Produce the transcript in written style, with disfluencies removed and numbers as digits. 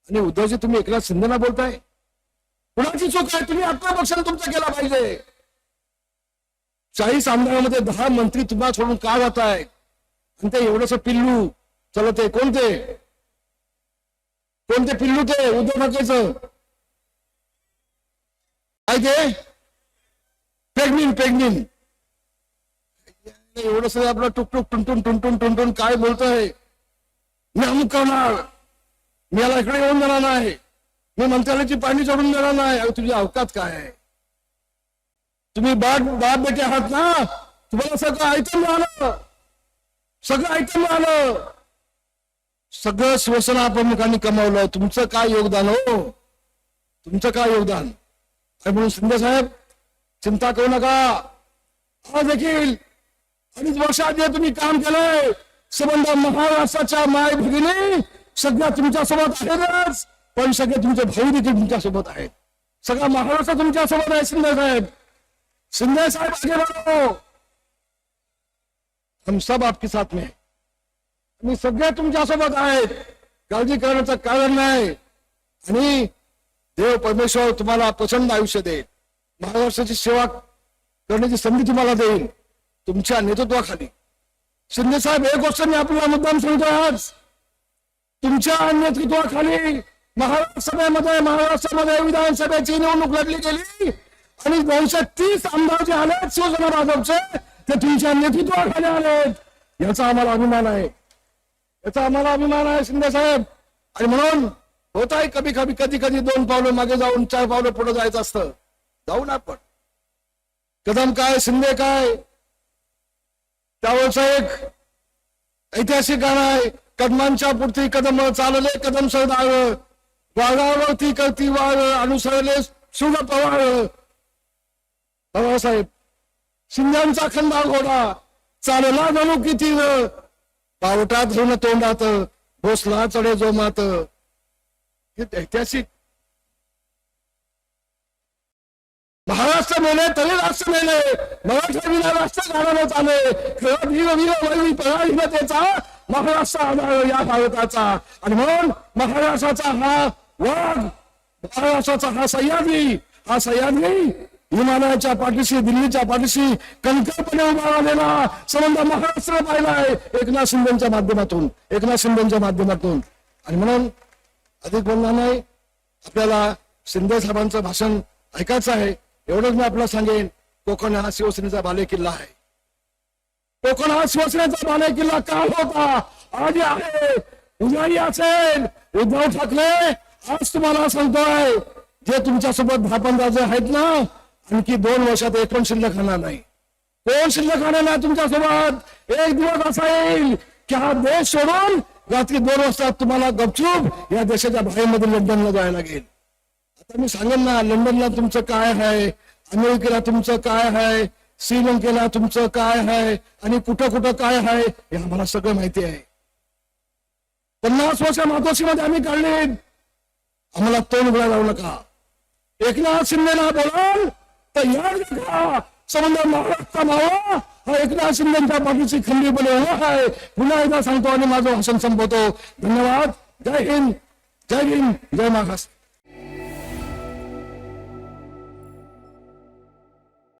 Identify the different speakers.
Speaker 1: आणि उद्धवजी तुम्ही एकनाथ शिंदेना बोलताय, कुणाची चूक आहे? तुम्ही आपल्या पक्षाने तुमचा केला पाहिजे. 40 आमदारांमध्ये 10 मंत्री तुम्हाला सोडून का जात आहे? आणि ते एवढंस पिल्लू चलते कोणते पिल्लू? ते उद्धव ठाकरेचं काय ते प्रेग्निन एवढं सगळं आपलं टुकटुक टुनटुन काय बोलतोय? मी अमुक करणार, मी याला इकडे येऊन देणार नाही, मी मंत्रालयाची पाणी चढून देणार नाही. अरे तुझी अवकात काय आहे? तुम्ही बाप बेटे आहात ना, तुम्हाला सगळं आयटम मिळालं, सगळं शिवसेना प्रमुखांनी कमावलं. तुमचं काय योगदान हो? तुमचं काय योगदान? आणि म्हणून शिंदे साहेब चिंता करू नका. आज देखील 2.5 वर्ष आधी तुम्ही काम केलंय. संबंध महाराष्ट्राच्या माय भगिनी सगळ्या तुमच्या सोबत आहेतच, पण सगळे तुमचे भाऊ देखील तुमच्या सोबत आहेत. सगळा महाराष्ट्र तुमच्या सोबत आहे. शिंदे साहेब आगे बढ़ो, हम सब आपके साथ में. मी सगळे तुमच्या सोबत आहेत, काळजी करण्याचं कारण नाही. आणि देव परमेश्वर तुम्हाला प्रचंड आयुष्य देईल, महाराष्ट्राची सेवा करण्याची संधी तुम्हाला देईल तुमच्या नेतृत्वाखाली. शिंदे साहेब, एक गोष्ट मी आपल्याला मुद्दाम सांगतोय, आज तुमच्या नेतृत्वाखाली महाराष्ट्रामध्ये विधानसभेची निवडणूक लढली गेली आणि 230 आमदार जे आले शिवसेना भाजपचे ते तुमच्या नेतृत्वाखाली आलेत. याचा आम्हाला अभिमान आहे, शिंदे साहेब. आणि म्हणून होत आहे कधी 2 पावलं मागे जाऊन 4 पावलं पुढे जायचं असतं. जाऊन आपण कदम काय शिंदे काय, त्यावरचं एक ऐतिहासिक गाणं आहे. कदमांच्या पुढती कदम चालले कदम सरदार, वाघावरती करती वाळ अनुसरले सुर पवार. बाबासाहेब शिंद्यांचा खंदा घोडा चालला जणू किती, पावटात घेऊन तोंडात भोसला चढे जोमात. हे ऐतिहासिक. महाराष्ट्र मेले तरी राष्ट्र मेले, मराठा विना राष्ट्र गाण्यानं चाले. वीर पराधीनतेचा महाराष्ट्र आधार या भारताचा. आणि म्हणून महाराष्ट्राचा हा वाघ, महाराष्ट्राचा हा सह्याद्री हिमालयाच्या पाठीशी, दिल्लीच्या पाठीशी कणखरपणे उभा राहिलेला संबंध महाराष्ट्र पाहिलाय एकनाथ शिंदेच्या माध्यमातून. आणि म्हणून अधिक बोलणार नाही, आपल्याला शिंदे साहेबांचं भाषण ऐकायचं आहे. एवढंच मी आपल्याला सांगेन, कोकण हा शिवसेनेचा बालेकिल्ला आहे. कोकण हा शिवसेनेचा बालेकिल्ला काल होता, आज आहे, उद्याही असेल. उद्धव ठाकरे, आज तुम्हाला सांगतोय, जे तुमच्यासोबत 10-15 जे आहेत ना, आणखी 2 वर्षात एक पण शिल्लक राहणार नाही. कोण शिल्लक राहणार नाही तुमच्यासोबत. एक दिवस असा येईल की हा देश सोडून रात्री 2 वाजता तुम्हाला गपचूप या देशाच्या बाहेरमध्ये लंडनला जायला लागेल. आता मी सांगेन ना, लंडनला तुमचं काय आहे, अमेरिकेला तुमचं काय आहे, श्रीलंकेला तुमचं काय आहे, आणि कुठं काय आहे हे आम्हाला सगळं माहिती आहे. 50 वर्ष मातोश्रीमध्ये आम्ही काढले. आम्हाला तोंड उघडा लावू नका. एकनाथ शिंदेना बोलाल तर याद नका, संबंध महाराष्ट्र मावा हा एकनाथ शिंदेच्या पाठीची खंबीरपणे उभा आहे. पुन्हा एकदा सांगतो आणि माझं भाषण संपवतो. धन्यवाद. जय हिंद, जय महाराष्ट्र.